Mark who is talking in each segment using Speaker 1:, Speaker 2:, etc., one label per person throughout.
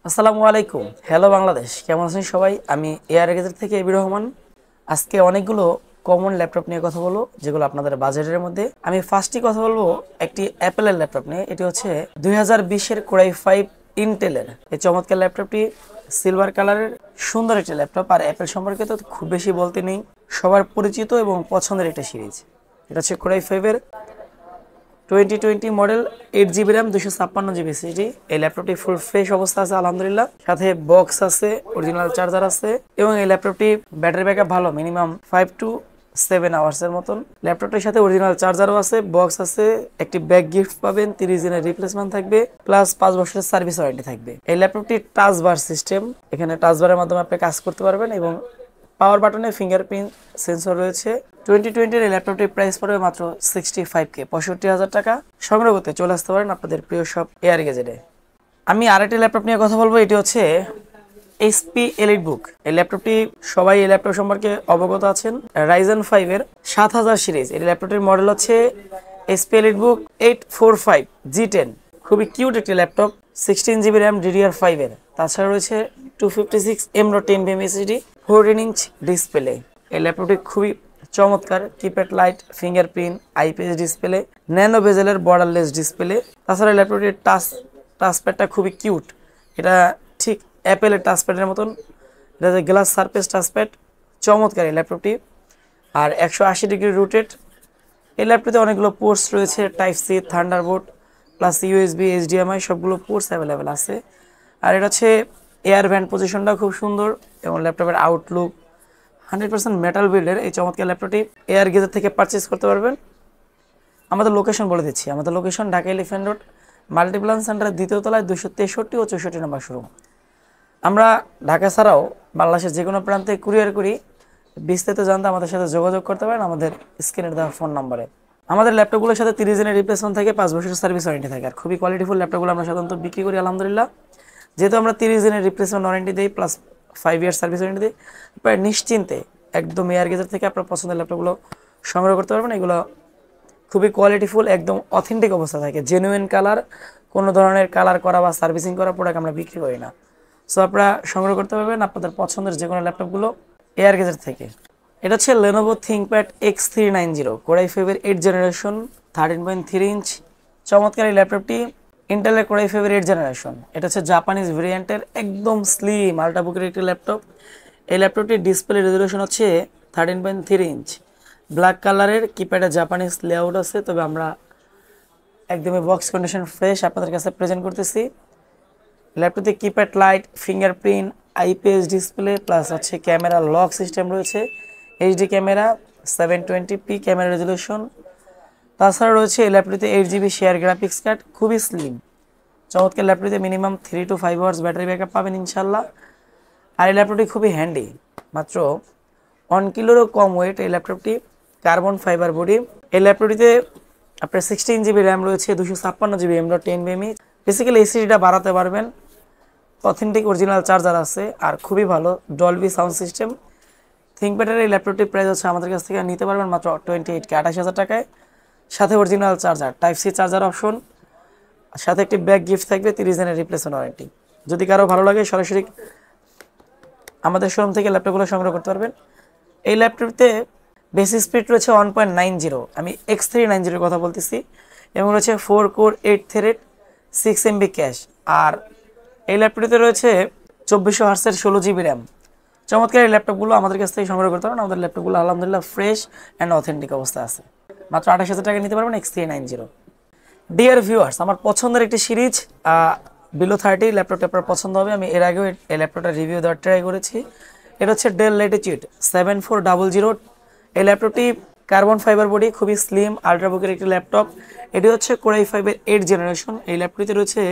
Speaker 1: আসসালামু আলাইকুম। হ্যালো বাংলাদেশ, কেমন আছেন সবাই? আমি এআর গেজেট থেকে এবি রহমান। আজকে অনেকগুলো কমন ল্যাপটপ নিয়ে কথা বলবো, যেগুলো আপনাদের বাজেটের মধ্যে। আমি ফার্স্টই কথা বলবো একটি অ্যাপেলের ল্যাপটপ নিয়ে। এটি হচ্ছে 2020-এর কোরাই 5 ইন্টেলের এই চমৎকার ল্যাপটপটি। সিলভার কালারের সুন্দর একটি ল্যাপটপ। আর অ্যাপেল সম্পর্কে তো খুব বেশি বলতে নেই, সবার পরিচিত এবং পছন্দের একটা সিরিজ। এটা হচ্ছে কোরাই 5-এর 2020 model, 8 GB RAM, 256 GB SSD. এই ল্যাপটপটি ফুল ফ্রেশ অবস্থা আছে আলহামদুলিল্লাহ। সাথে বক্স আছে, অরিজিনাল চার্জার আছে এবং এই ল্যাপটপটি ব্যাটারি ব্যাকআপ ভালো, মিনিমাম 5 to 7 আওয়ার্সের মতন। ল্যাপটপটির সাথে অরিজিনাল চার্জারও আছে, বক্স আছে, একটি ব্যাক গিফট পাবেন, 30 দিনের রিপ্লেসমেন্ট থাকবে, প্লাস 5 বছরের সার্ভিস ওয়ারেন্টি থাকবে। এই ল্যাপটপটি টাচ বার সিস্টেম, এখানে টাচ বারের মাধ্যমে আপনি কাজ করতে পারবেন এবং পাওয়ার বাটনে ফিঙ্গারপ্রিন্ট সেন্সর রয়েছে। 2020-এর এই ল্যাপটপটির প্রাইস পড়বে মাত্র 65K, 65,000 টাকা। সংগ্রহ করতে চলে আসতে পারেন আপনাদের প্রিয় শপ এআর গেজেটে। আমি আরেকটি ল্যাপটপ নিয়ে কথা বলবো, এটি হচ্ছে এইচপি এলিটবুক। এই ল্যাপটপটি সবাই এই ল্যাপটপ সম্পর্কে অবগত আছেন। রাইজেন 5-এর 7000 সিরিজ। এই ল্যাপটপটির মডেল হচ্ছে এইচপি এলিটবুক 845G10। খুবই কিউট একটি ল্যাপটপ, 16 জিবি র্যাম, DDR5-এর। তাছাড়া রয়েছে 256 M.10 এসএসডি, 14 ইঞ্চ ডিসপ্লে। এই ল্যাপটপটি খুবই চমৎকার, keypad light, fingerprint, IPS display, nano বেজেলের বর্ডারলেস ডিসপ্লে। তাছাড়া ল্যাপটপটির টাচপ্যাডটা খুবই কিউট। এটা ঠিক অ্যাপেলের টাচপ্যাডের মতন, এটা যে গ্লাস সারফেস টাচপ্যাড, চমৎকার এই ল্যাপটপটি। আর 180 ডিগ্রি রোটেট। এই ল্যাপটপে অনেকগুলো পোর্টস রয়েছে, type C, thunderbolt, plus USB, HDMI, সবগুলো পোর্টস অ্যাভেলেবেল আছে। আর এটা হচ্ছে এয়ার ভ্যান্ট পজিশনটা খুব সুন্দর এবং ল্যাপটপের আউটলুক 100% মেটাল বিল্ডের। এই চমৎকার ল্যাপটপটি এয়ার গেজেট থেকে পারচেস করতে পারবেন। আমাদের লোকেশন বলে দিচ্ছি, আমাদের location Dhaka elephant road, Multiplan সেন্টারের 2য় তলায় 263 ও 64 নম্বর শোরুম। আমরা ঢাকা ছাড়াও বাংলাদেশের যে কোনো প্রান্তে কুরিয়ার করি। বিস্তারিত জানতে আমাদের সাথে যোগাযোগ করতে পারেন আমাদের স্ক্রিনে দেওয়া ফোন নম্বরে। আমাদের ল্যাপটপগুলোর সাথে 30 দিনের রিপ্লেসমেন্ট থাকে, 5 বছরের সার্ভিস ওয়ারেন্টি থাকে। আর খুবই কোয়ালিটিফুল ল্যাপটপগুলো আমরা সাধারণত বিক্রি করি আলহামদুলিল্লাহ। যেহেতু আমরা 30 দিনের রিপ্লেসমেন্ট ওয়ারেন্টি দিই, প্লাস 5 ইয়ার সার্ভিস ওয়ারেন্টি দিই, প্রায় নিশ্চিন্তে একদম এয়ার গেজের থেকে আপনার পছন্দের ল্যাপটপগুলো সংগ্রহ করতে পারবেন। এগুলো খুবই কোয়ালিটিফুল, একদম অথেন্টিক অবস্থা থাকে, জেনুইন কালার, কোনো ধরনের কালার করা বা সার্ভিসিং করা প্রোডাক্ট আমরা বিক্রি করি না। সো আপনারা সংগ্রহ করতে পারবেন আপনাদের পছন্দের যে কোনো ল্যাপটপগুলো এয়ার গেজের থেকে। এটা হচ্ছে Lenovo ThinkPad X390, কোরাই 5-এর 8 জেনারেশন, 13.3 ইঞ্চ। চমৎকার এই ল্যাপটপটি ইন্টেলের কোরাই 5-এর 8 জেনারেশন। এটা হচ্ছে জাপানিজ ভেরিয়েন্টের একদম স্লিম আল্ট্রাবুকের একটি ল্যাপটপ। এই ল্যাপটপটির ডিসপ্লে রেজলিউশন হচ্ছে 13.3 ইঞ্চ। ব্ল্যাক কালারের, কিপ্যাডে জাপানিজ লেআউট আছে, তবে আমরা একদমই বক্স কন্ডিশন ফ্রেশ আপনাদের কাছে প্রেজেন্ট করতেছি। ল্যাপটপে keypad light, fingerprint, IPS display, plus হচ্ছে ক্যামেরা লক সিস্টেম রয়েছে, HD camera, 720p camera resolution. তাছাড়া রয়েছে এই ল্যাপটপে 8 জিবি শেয়ার গ্রাফিক্স কার্ড, খুবই স্লিম চমৎকার ল্যাপটপে minimum 3 to 5 hours battery backup পাবেন ইনশাল্লাহ। আর এই ল্যাপটপটি খুবই হ্যান্ডি, মাত্র 1 কিলোরও কম ওয়েট এই ল্যাপটপটি, কার্বন ফাইবার বডি। এই ল্যাপটপটিতে আপনার 16 জিবি র্যাম রয়েছে, 256 জিবি M.10 বেসিক্যালি এসএসডিটা বাড়াতে পারবেন। অথেন্টিক অরিজিনাল চার্জার আছে আর খুবই ভালো ডলবি সাউন্ড সিস্টেম। থিঙ্কপ্যাডের এই ল্যাপটপটির প্রাইস হচ্ছে আমাদের কাছ থেকে নিতে পারবেন মাত্র 28K, 28,000 টাকায়। সাথে original charger, type C charger option, সাথে একটি ব্যাক গিফট থাকবে, 30 দিনের রিপ্লেসমেন্ট ওয়ারেন্টি। যদি কারো ভালো লাগে সরাসরি আমাদের শোরুম থেকে ল্যাপটপগুলো সংগ্রহ করতে পারবেন। এই ল্যাপটপতে বেসিক স্পিড রয়েছে 1.90, আমি X390 কথা বলতেছি, এবং রয়েছে 4 কোর 8 থ্রেড 6 MB ক্যাশ। আর এই ল্যাপটপটিতে রয়েছে 2400 হার্টসের 16 জিবি র্যাম। চমৎকার এই ল্যাপটপগুলো আমাদের কাছ থেকে সংগ্রহ করতে পারেন। আমাদের ল্যাপটপগুলো আলহামদুলিল্লাহ ফ্রেশ অ্যান্ড অথেন্টিক অবস্থা আছে। মাত্র 28,000 টাকা নিতে পারবেন X390। ডিয়ার ভিউয়ার্স, আমার পছন্দের একটি সিরিজ বিলো 30 ল্যাপটপটা আপনার পছন্দ হবে। আমি এর আগেও এই ল্যাপটপটা রিভিউ দেওয়ার ট্রাই করেছি। এটা হচ্ছে ডেল ল্যাটিটিউড 7400। এই ল্যাপটপটি কার্বন ফাইবার বডি, খুবই স্লিম আল্ট্রাবুকের একটি ল্যাপটপ। এটি হচ্ছে কোরাই 5-এর 8 জেনারেশন। এই ল্যাপটপটিতে রয়েছে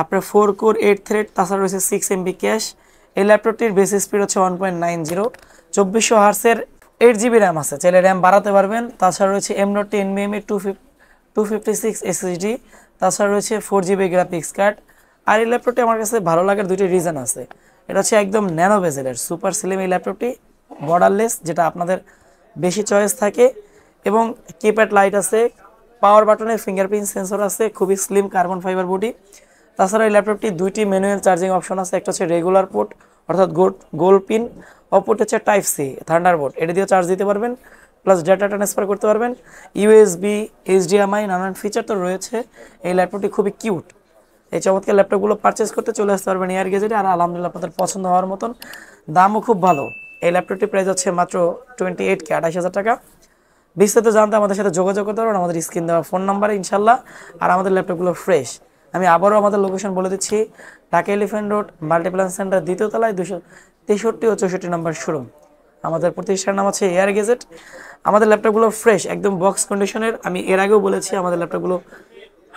Speaker 1: আপনার 4 কোর 8 থ্রেড, তাছাড়া রয়েছে 6 MB ক্যাশ। এই ল্যাপটপটির বেসিক স্পিড হচ্ছে 1.90, 2400 হার্টসের 8 জিবি র্যাম আছে, চাইলে র্যাম বাড়াতে পারবেন। তাছাড়া রয়েছে M.10 256 এসএসডি, তাছাড়া রয়েছে 4 জিবি গ্রাফিক্স কার্ড। আর এই ল্যাপটপটি আমার কাছে ভালো লাগার দুইটি রিজন আছে। এটা হচ্ছে একদম ন্যানো বেজেলের সুপার স্লিম এই ল্যাপটপটি, বর্ডারলেস, যেটা আপনাদের বেশি চয়েস থাকে, এবং কিপ্যাড লাইট আছে, পাওয়ার বাটনে ফিঙ্গারপ্রিন্ট সেন্সর আছে, খুবই স্লিম কার্বন ফাইবার বডি। তাছাড়া এই ল্যাপটপটি দুইটি ম্যানুয়াল চার্জিং অপশন আছে, একটা হচ্ছে রেগুলার পোর্ট অর্থাৎ গোল পিন, অপরটি হচ্ছে টাইপ সি থান্ডারবোল্ট, এটা দিয়ে চার্জ দিতে পারবেন প্লাস ডাটা ট্রান্সফার করতে পারবেন। ইউএসবি, এইচডিএমআই নানান ফিচার তো রয়েছে। এই ল্যাপটপটি খুবই কিউট। এই চমৎকার ল্যাপটপগুলো পারচেস করতে চলে আসতে পারবেন এয়ার গ্যাজেটে, আর আলহামদুলিল্লাহ আপনাদের পছন্দ হওয়ার মতন দামও খুব ভালো। এই ল্যাপটপটির প্রাইস হচ্ছে মাত্র 28K, 28,000 টাকা। বিস্তারিত জানতে আমাদের সাথে যোগাযোগ করতে পারবেন আমাদের স্ক্রিন দেওয়া ফোন নাম্বারে ইনশাল্লাহ। আর আমাদের ল্যাপটপগুলো ফ্রেশ। আমি আবারও আমাদের লোকেশন বলে দিচ্ছি, Dhaka elephant road, Multiplan centre, দ্বিতীয় তলায় 263 ও 64 নম্বর শোরুম। আমাদের প্রতিষ্ঠানের নাম আছে এয়ার গ্যাজেট। আমাদের ল্যাপটপগুলো ফ্রেশ, একদম বক্স কন্ডিশনের। আমি এর আগেও বলেছি আমাদের ল্যাপটপগুলো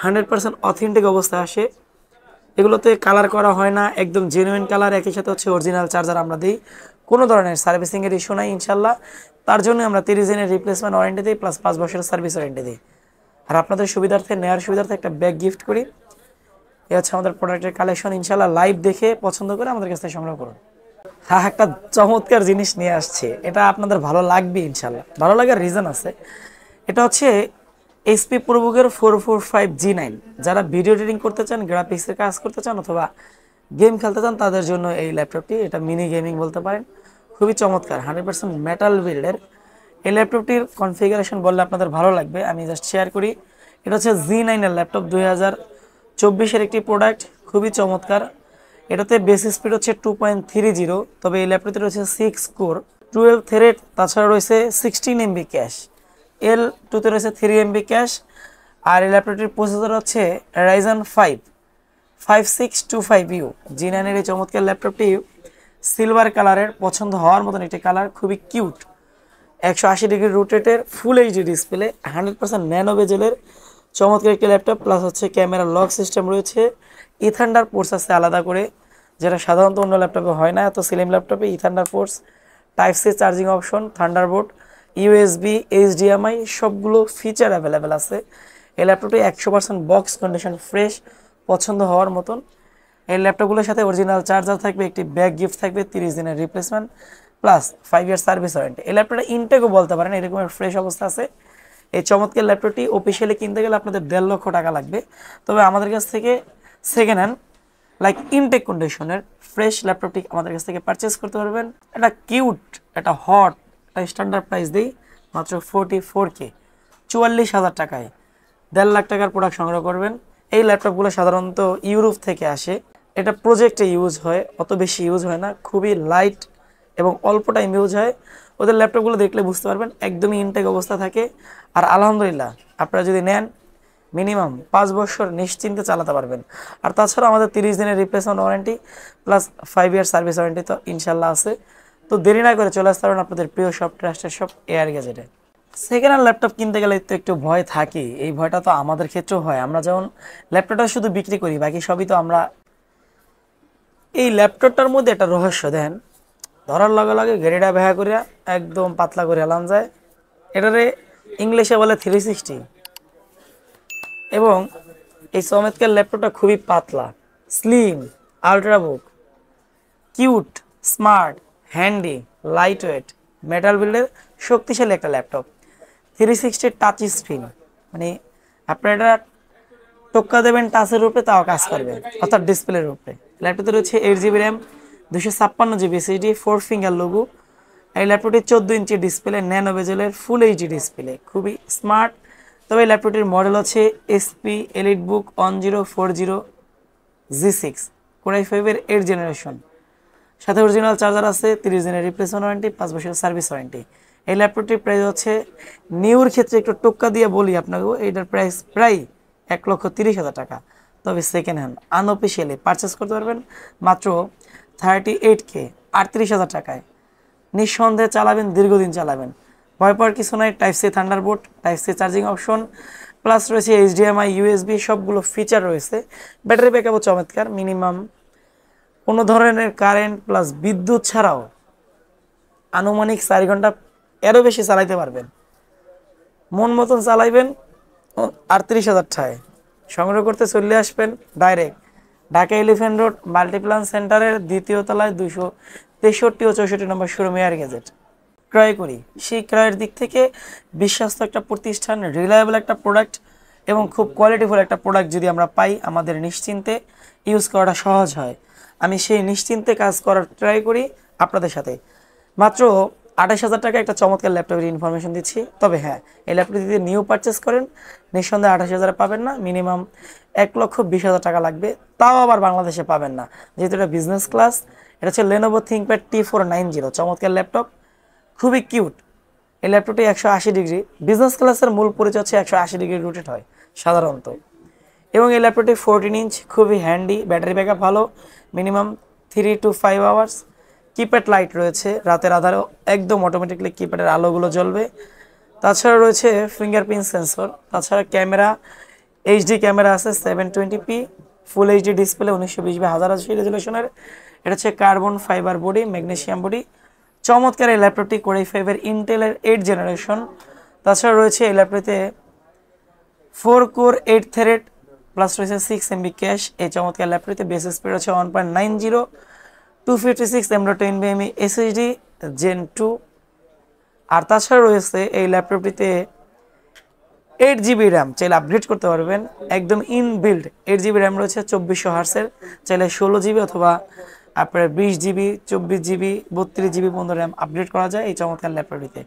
Speaker 1: 100% অথেন্টিক অবস্থায় আসে। এগুলোতে কালার করা হয় না, একদম জেনুইন কালার, একই সাথে হচ্ছে অরিজিনাল চার্জার আমরা দিই। কোনো ধরনের সার্ভিসিংয়ের ইস্যু নাই ইনশাল্লাহ। তার জন্য আমরা 30 দিনের রিপ্লেসমেন্ট ওয়ারেন্টি দিই প্লাস 5 বছরের সার্ভিস ওয়ারেন্টি দিই। আর আপনাদের সুবিধার্থে, নেওয়ার সুবিধার্থে একটা ব্যাগ গিফট করি। এ হচ্ছে আমাদের প্রোডাক্টের কালেকশন। ইনশাল্লাহ লাইভ দেখে পছন্দ করে আমাদের কাছ থেকে সংগ্রহ করুন। হ্যাঁ, একটা চমৎকার জিনিস নিয়ে আসছে, এটা আপনাদের ভালো লাগবে ইনশাল্লাহ। ভালো লাগার রিজন আছে। এটা হচ্ছে এইচপি প্রোবুকের 445G9। যারা ভিডিও এডিটিং করতে চান, গ্রাফিক্সের কাজ করতে চান অথবা গেম খেলতে চান, তাদের জন্য এই ল্যাপটপটি। এটা মিনি গেমিং বলতে পারেন, খুবই চমৎকার, 100% মেটাল বিল্ডের। এই ল্যাপটপটির কনফিগারেশন বললে আপনাদের ভালো লাগবে, আমি জাস্ট শেয়ার করি। এটা হচ্ছে G9 এর ল্যাপটপ, 2024-এর একটি প্রোডাক্ট, খুবই চমৎকার। এটাতে বেস স্পিড হচ্ছে 2.30, তবে এই ল্যাপটপে রয়েছে 6 কোর, 12 থ্রেড, তাছাড়া রয়েছে 16 MB ক্যাশ, L2 তে রয়েছে 3 MB ক্যাশ। আর এই ল্যাপটপটির প্রসেসর হচ্ছে Ryzen 5 5625U। G9 এর এই চমৎকার ল্যাপটপটি সিলভার কালারের, পছন্দ হওয়ার মতন একটি কালার, খুবই কিউট। 180 ডিগ্রি রোটেটের ফুল এইচডি ডিসপ্লে, 100% ন্যানো বেজেলের চমৎকার একটি ল্যাপটপ। প্লাস হচ্ছে ক্যামেরা লক সিস্টেম রয়েছে, ইথান্ডার পোর্টস আছে আলাদা করে, যেটা সাধারণত অন্য ল্যাপটপে হয় না। এত স্লিম ল্যাপটপে ethernet ports, type C charging option, Thunderbolt, USB, HDMI সবগুলো ফিচার অ্যাভেলেবেল আছে। এই ল্যাপটপটি 100% বক্স কন্ডিশন, ফ্রেশ, পছন্দ হওয়ার মতন। এই ল্যাপটপগুলোর সাথে অরিজিনাল চার্জার থাকবে, একটি ব্যাগ গিফট থাকবে, 30 দিনের replacement plus 5 year service warranty. এই ল্যাপটপটা ইনটেকও বলতে পারেন, এরকমের ফ্রেশ অবস্থা আছে। এই চমৎকার ল্যাপটপটি অফিসিয়ালি কিনতে গেলে আপনাদের 1.5 লক্ষ টাকা লাগবে। তবে আমাদের কাছ থেকে সেকেন্ড হ্যান্ড লাইক ইনটেক কন্ডিশনের ফ্রেশ ল্যাপটপটি আমাদের কাছ থেকে পারচেস করতে পারবেন। এটা কিউট, এটা হট, এটা স্ট্যান্ডার্ড প্রাইস দিই মাত্র 44K, 44,000 টাকায় 1.5 লাখ টাকার প্রোডাক্ট সংগ্রহ করবেন। এই ল্যাপটপগুলো সাধারণত ইউরোপ থেকে আসে। এটা প্রজেক্টে ইউজ হয়, অত বেশি ইউজ হয় না, খুবই লাইট এবং অল্প টাইম ইউজ হয়। ওদের ল্যাপটপগুলো দেখলে বুঝতে পারবেন একদমই ইনটেক অবস্থা থাকে। আর আলহামদুলিল্লাহ আপনারা যদি নেন মিনিমাম 5 বছর নিশ্চিন্তে চালাতে পারবেন। আর তাছাড়া আমাদের 30 দিনের replacement warranty plus 5 year service warranty তো ইনশাল্লাহ আছে। তো দেরি না করে চলে আসতে পারেন আপনাদের প্রিয় শপ, ট্রাস্টের শপ এয়ার গ্যাজেটে। সেকেন্ড হ্যান্ড ল্যাপটপ কিনতে গেলে তো একটু ভয় থাকে, এই ভয়টা তো আমাদের ক্ষেত্রেও হয়। আমরা যেমন ল্যাপটপটা শুধু বিক্রি করি, বাকি সবই তো আমরা। এই ল্যাপটপটার মধ্যে একটা রহস্য দেন, ধরার লগে লগে গেরিটা ভেয়া করিয়া একদম পাতলা করে এলাম যায়। এটারে ইংলিশে বলে 360। এবং এই চমৎকার ল্যাপটপটা খুবই পাতলা, slim, ultrabook, cute, smart, handy, light weight, metal বিল্ডের শক্তিশালী একটা ল্যাপটপ। 360 টাচ স্ক্রিন, মানে আপনার এটা টোক্কা দেবেন টাচের উপরে তাও কাজ করবে, অর্থাৎ ডিসপ্লের উপরে। ল্যাপটপে রয়েছে 8GB RAM, 256GB SSD, 4 finger logo. এই ল্যাপটপটি 14 ইঞ্চি ডিসপ্লে, ন্যানো বেজেলের ফুল এইচডি ডিসপ্লে, খুবই স্মার্ট। তবে এই ল্যাপটপটির মডেল হচ্ছে এসপি এলিটবুক 1040G6 Core i5-এর 8th জেনারেশন। সাথে অরিজিনাল চার্জার আছে, 30 দিনের রিপ্লেসমেন্ট ওয়ারেন্টি, 5 বছরের সার্ভিস ওয়ারেন্টি। এই ল্যাপটপটির প্রাইস হচ্ছে, নিউর ক্ষেত্রে একটু টোক্কা দিয়ে বলি আপনাকেও, এইটার প্রাইস প্রায় 1,30,000 টাকা। তবে সেকেন্ড হ্যান্ড আনঅফিসিয়ালি পারচেস করতে পারবেন মাত্র 38K, 38,000 টাকায়। নিঃসন্দেহে চালাবেন, দীর্ঘদিন চালাবেন, ভয় পাওয়ার কিছু নাই। Type C thunderbolt, type C charging option, plus রয়েছে এইচডিএমআই, ইউএসবি, সবগুলো ফিচার রয়েছে। ব্যাটারি ব্যাকআপও চমৎকার, মিনিমাম কোনো ধরনের কারেন্ট প্লাস বিদ্যুৎ ছাড়াও আনুমানিক 4 ঘন্টা এরও বেশি চালাইতে পারবেন। মন মতন চালাইবেন, 38,000 টাকায় সংগ্রহ করতে চলে আসবেন direct Dhaka elephant road, Multiplan সেন্টারের দ্বিতীয় তলায় 263 ও 64 নম্বর শোরুম এয়ার গ্যাজেট। ক্রয় করি, সেই ক্রয়ের দিক থেকে বিশ্বস্ত একটা প্রতিষ্ঠান, রিলায়েবল একটা প্রোডাক্ট এবং খুব কোয়ালিটিফুল একটা প্রোডাক্ট যদি আমরা পাই আমাদের নিশ্চিন্তে ইউজ করাটা সহজ হয়। আমি সেই নিশ্চিন্তে কাজ করার ট্রাই করি আপনাদের সাথে। মাত্র 28,000 টাকা একটা চমৎকার ল্যাপটপের ইনফরমেশন দিচ্ছি। তবে হ্যাঁ, এই ল্যাপটপটি যদি নিউ পারচেস করেন নিঃসন্দেহে 28,000 পাবেন না, মিনিমাম 1,20,000 টাকা লাগবে। তাও আবার বাংলাদেশে পাবেন না, যেহেতু এটা বিজনেস ক্লাস। এটা হচ্ছে Lenovo ThinkPad T490, চমৎকার ল্যাপটপ, খুবই কিউট। এই ল্যাপটপটি 180 ডিগ্রি, বিজনেস ক্লাসের মূল পরিচয় হচ্ছে 180 ডিগ্রি রোটেট হয় সাধারণত। এবং এই ল্যাপটপটি 14 ইঞ্চ, খুবই হ্যান্ডি, ব্যাটারি ব্যাকআপ ভালো, minimum 3 to 5 hours. Keypad light রয়েছে, রাতের আধারেও একদম অটোমেটিকলি কিপ্যাডের আলোগুলো জ্বলবে। তাছাড়া রয়েছে ফিঙ্গারপ্রিন্ট সেন্সর। তাছাড়া ক্যামেরা, এইচডি ক্যামেরা আছে 720p, ফুল এইচডি ডিসপ্লে, 1920x1080 রেজুলেশনের। এটা হচ্ছে carbon fibre body, magnesium body. চমৎকার এই ল্যাপটপটি কোর i5-এর ইন্টেলের 8 জেনারেশন। তাছাড়া রয়েছে এই ল্যাপটপটিতে 4 কোর 8 থ্রেড প্লাস রয়েছে 6 MB ক্যাশ। এই চমৎকার ল্যাপটপটিতে বেস স্পিড হচ্ছে 1.90, 256 M.2 NVMe SSD Gen 2। আর তাছাড়া রয়েছে এই ল্যাপটপটিতে 8GB র্যাম, চাইলে আপগ্রেড করতে পারবেন, একদম ইনবিল্ড 8GB র্যাম রয়েছে 2400 হার্সের। চাইলে 16GB অথবা আপনার 20GB, 24GB, 32GB পর্যন্ত র্যাম আপগ্রেড করা যায় এই চমৎকার ল্যাপটপটিতে।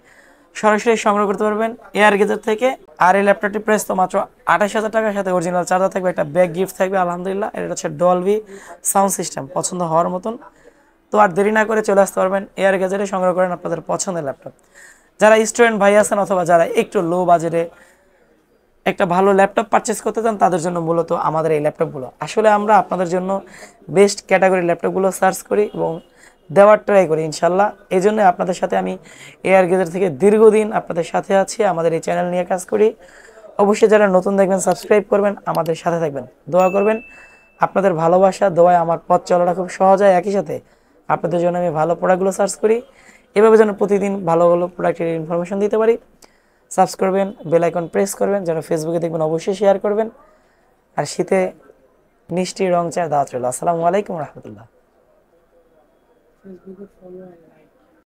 Speaker 1: সরাসরি সংগ্রহ করতে পারবেন এয়ার গেজেট থেকে। আর এই ল্যাপটপটির প্রাইস তো মাত্র 28,000 টাকার সাথে অরিজিনাল চার্জার থাকবে, একটা ব্যাগ গিফট থাকবে আলহামদুলিল্লাহ। এটা হচ্ছে ডলবি সাউন্ড সিস্টেম, পছন্দ হওয়ার মতন। তো আর দেরি না করে চলে আসতে পারবেন এয়ার গ্যাজেটে, সংগ্রহ করেন আপনাদের পছন্দের ল্যাপটপ। যারা স্টুডেন্ট ভাই আছেন অথবা যারা একটু লো বাজেটে একটা ভালো ল্যাপটপ পারচেস করতে চান, তাদের জন্য মূলত আমাদের এই ল্যাপটপগুলো। আসলে আমরা আপনাদের জন্য বেস্ট ক্যাটাগরি ল্যাপটপগুলো সার্চ করি এবং দেওয়ার ট্রাই করি ইনশাল্লাহ। এই জন্য আপনাদের সাথে আমি এয়ার গেজেট থেকে দীর্ঘদিন আপনাদের সাথে আছি, আমাদের এই চ্যানেল নিয়ে কাজ করি। অবশ্যই যারা নতুন দেখবেন সাবস্ক্রাইব করবেন, আমাদের সাথে থাকবেন, দোয়া করবেন। আপনাদের ভালোবাসা দোয়ায় আমার পথ চলাটা খুব সহজ হয়। একই সাথে আপনাদের জন্য আমি ভালো প্রোডাক্টগুলো সার্চ করি, এভাবে যেন প্রতিদিন ভালো ভালো প্রোডাক্টের ইনফরমেশন দিতে পারি। সাবস্ক্রাইব করবেন, বেল আইকন প্রেস করবেন, যারা ফেসবুকে দেখবেন অবশ্যই শেয়ার করবেন। আর শীতে মিষ্টি রং চায়ের দাওয়াত রইল। আসসালামু আলাইকুম রহমতুল্লাহ।